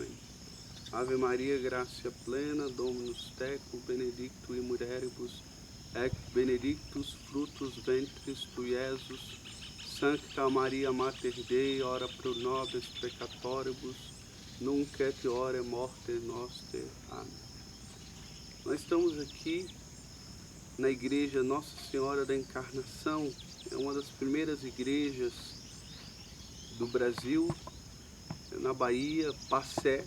Amém. Ave Maria, gratia plena, Dominus tecum, benedicta in mulieribus, et benedictus fructus ventris tui, Iesus. Sancta Maria Mater Dei, ora pro nobis peccatoribus, nunc et hora morte noster. Amém. Nós estamos aqui na igreja Nossa Senhora da Encarnação, é uma das primeiras igrejas do Brasil, na Bahia, Passé,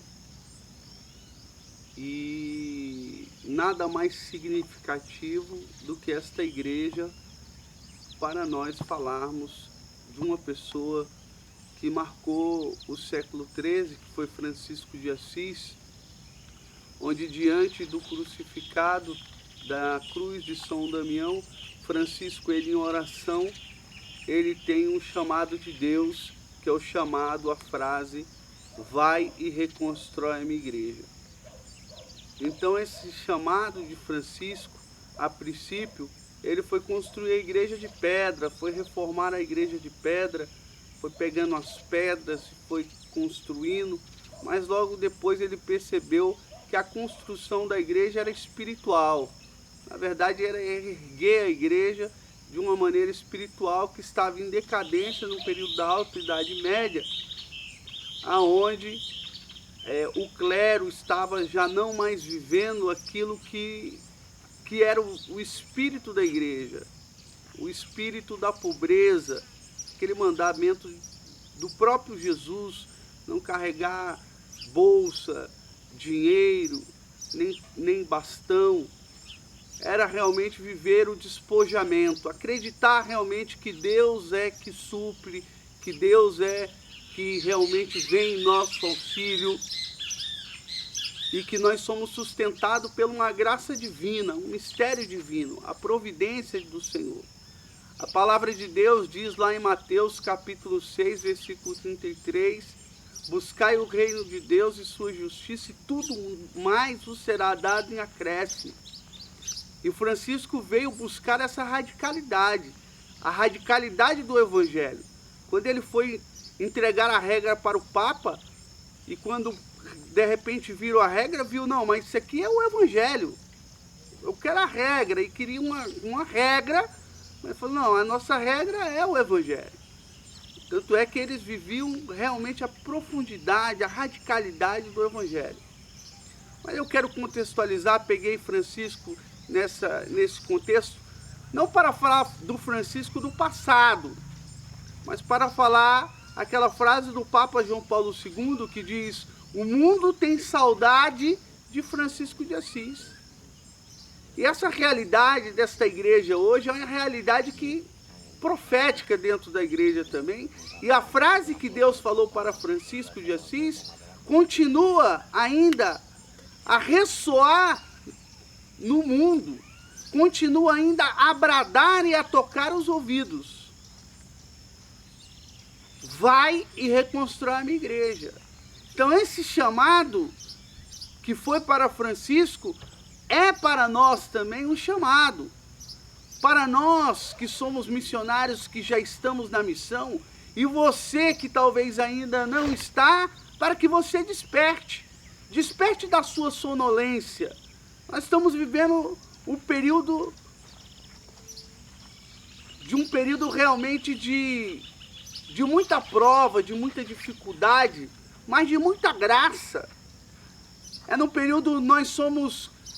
e nada mais significativo do que esta igreja para nós falarmos de uma pessoa que marcou o século XIII, que foi Francisco de Assis, onde diante do crucificado da cruz de São Damião, Francisco, ele em oração, ele tem um chamado de Deus, que é o chamado, a frase, vai e reconstrói a minha igreja. Então esse chamado de Francisco, a princípio, ele foi construir a igreja de pedra, foi reformar a igreja de pedra, foi pegando as pedras, foi construindo, mas logo depois ele percebeu que a construção da igreja era espiritual. Na verdade, era erguer a igreja de uma maneira espiritual que estava em decadência no período da Alta Idade Média, aonde o clero estava já não mais vivendo aquilo que era o espírito da igreja, o espírito da pobreza, aquele mandamento do próprio Jesus, não carregar bolsa, dinheiro, nem bastão. Era realmente viver o despojamento, acreditar realmente que Deus é que supre, que Deus é que realmente vem em nosso auxílio e que nós somos sustentados por uma graça divina, um mistério divino, a providência do Senhor. A palavra de Deus diz lá em Mateus capítulo 6, versículo 33, buscai o reino de Deus e sua justiça e tudo mais vos será dado em acréscimo. E Francisco veio buscar essa radicalidade, a radicalidade do Evangelho. Quando ele foi entregar a regra para o Papa, e quando de repente viram a regra, viu, não, mas isso aqui é o Evangelho. Eu quero a regra, e queria uma regra, mas falou, não, a nossa regra é o Evangelho. Tanto é que eles viviam realmente a profundidade, a radicalidade do Evangelho. Mas eu quero contextualizar, peguei Francisco nesse contexto, não para falar do Francisco do passado, mas para falar aquela frase do Papa João Paulo II que diz: o mundo tem saudade de Francisco de Assis. E essa realidade desta igreja hoje é uma realidade profética dentro da igreja também, e a frase que Deus falou para Francisco de Assis continua ainda a ressoar no mundo, continua ainda a bradar e a tocar os ouvidos. Vai e reconstrói a minha igreja. Então esse chamado que foi para Francisco é para nós também um chamado. Para nós que somos missionários, que já estamos na missão, e você que talvez ainda não está, para que você desperte. Desperte da sua sonolência. Nós estamos vivendo um período realmente de muita prova, de muita dificuldade, mas de muita graça. É num período,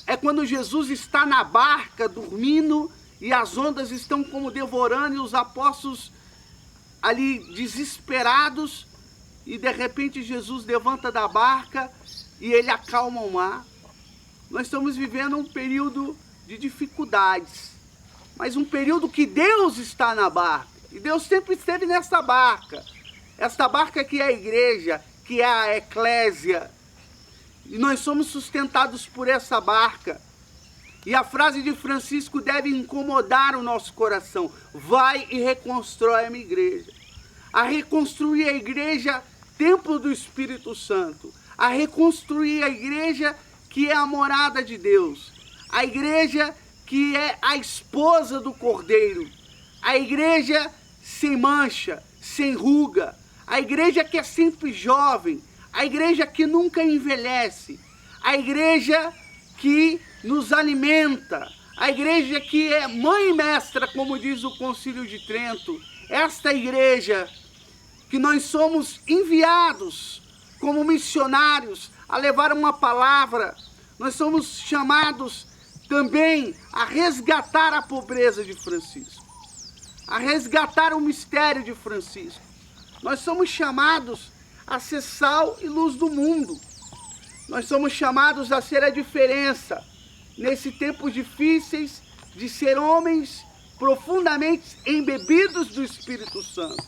é quando Jesus está na barca, dormindo, e as ondas estão como devorando, e os apóstolos ali desesperados, e de repente Jesus levanta da barca, e ele acalma o mar. Nós estamos vivendo um período de dificuldades, mas um período que Deus está na barca, e Deus sempre esteve nessa barca, esta barca que é a igreja, que é a eclésia, e nós somos sustentados por essa barca. E a frase de Francisco deve incomodar o nosso coração: vai e reconstrói a minha igreja. A reconstruir a igreja, templo do Espírito Santo, a reconstruir a igreja que é a morada de Deus, a igreja que é a esposa do Cordeiro, a igreja sem mancha, sem ruga, a igreja que é sempre jovem, a igreja que nunca envelhece, a igreja que nos alimenta, a igreja que é mãe e mestra, como diz o Concílio de Trento, esta igreja que nós somos enviados como missionários a levar uma palavra, nós somos chamados também a resgatar a pobreza de Francisco, a resgatar o mistério de Francisco. Nós somos chamados a ser sal e luz do mundo. Nós somos chamados a ser a diferença nesses tempos difíceis, de ser homens profundamente embebidos do Espírito Santo.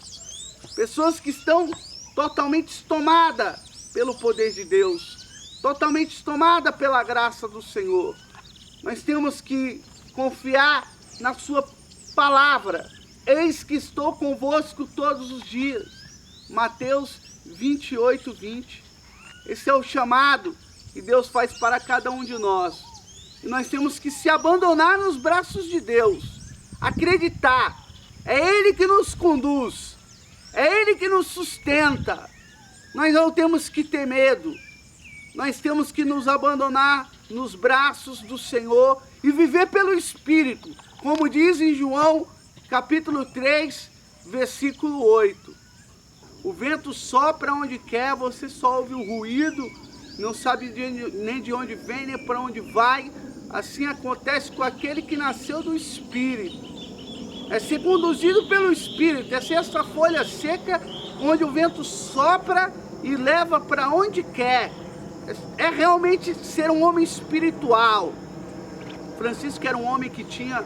Pessoas que estão totalmente tomadas pelo poder de Deus, totalmente tomadas pela graça do Senhor. Nós temos que confiar na sua palavra. Eis que estou convosco todos os dias. Mateus 28, 20. Esse é o chamado que Deus faz para cada um de nós. E nós temos que se abandonar nos braços de Deus. Acreditar. É Ele que nos conduz. É Ele que nos sustenta. Nós não temos que ter medo. Nós temos que nos abandonar nos braços do Senhor e viver pelo Espírito. Como diz em João, capítulo 3, versículo 8. O vento sopra onde quer, você só ouve o ruído, não sabe nem de onde vem, nem para onde vai. Assim acontece com aquele que nasceu do Espírito. É ser conduzido pelo Espírito, é ser essa folha seca onde o vento sopra e leva para onde quer. É realmente ser um homem espiritual. Francisco era um homem que tinha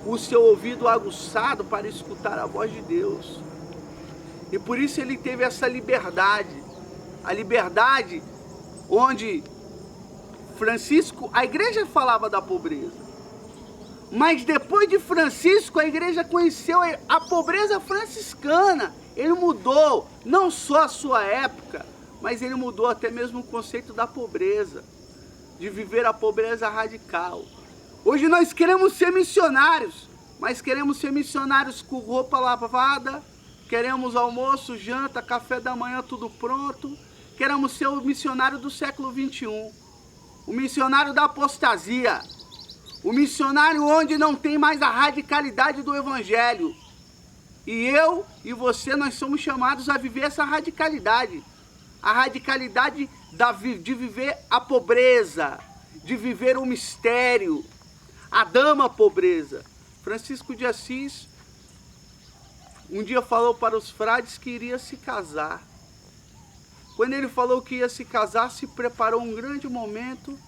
o seu ouvido aguçado para escutar a voz de Deus. E por isso ele teve essa liberdade. A liberdade onde Francisco, a igreja falava da pobreza. Mas depois de Francisco, a igreja conheceu a pobreza franciscana. Ele mudou não só a sua época, mas ele mudou até mesmo o conceito da pobreza, de viver a pobreza radical. Hoje nós queremos ser missionários, mas queremos ser missionários com roupa lavada, queremos almoço, janta, café da manhã, tudo pronto. Queremos ser o missionário do século 21, o missionário da apostasia, o missionário onde não tem mais a radicalidade do Evangelho. E eu e você, nós somos chamados a viver essa radicalidade. A radicalidade de viver a pobreza, de viver o mistério, a dama pobreza. Francisco de Assis um dia falou para os frades que iria se casar. Quando ele falou que ia se casar, se preparou um grande momento.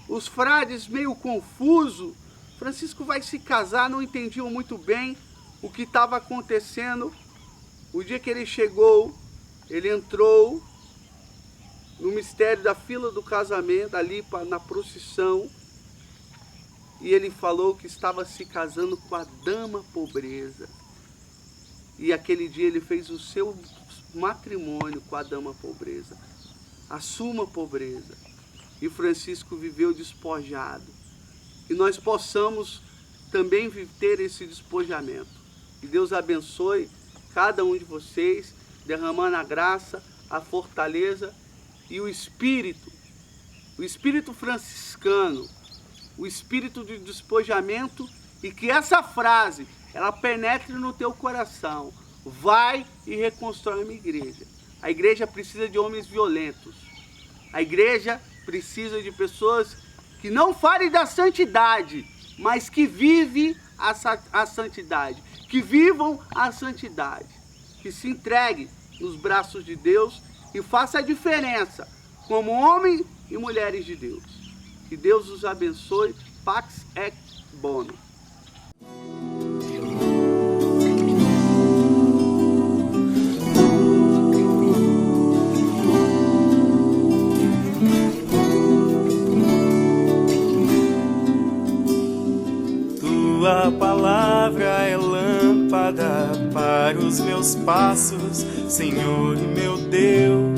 Os frades meio confusos, Francisco vai se casar, não entendiam muito bem o que estava acontecendo. O dia que ele chegou, ele entrou no mistério da fila do casamento, ali na procissão, e ele falou que estava se casando com a dama pobreza. E aquele dia ele fez o seu matrimônio com a dama pobreza, a suma pobreza. E Francisco viveu despojado. Que nós possamos também ter esse despojamento. Que Deus abençoe cada um de vocês, derramando a graça, a fortaleza e o espírito franciscano, o espírito de despojamento, e que essa frase, ela penetre no teu coração. Vai e reconstrói uma igreja. A igreja precisa de homens violentos. A igreja precisa de pessoas que não falem da santidade, mas que vivem a santidade, que vivam a santidade, que se entreguem nos braços de Deus e faça a diferença como homens e mulheres de Deus. Que Deus os abençoe. Pax et Bono. Tua palavra é lâmpada para os meus passos, Senhor e meu Deus.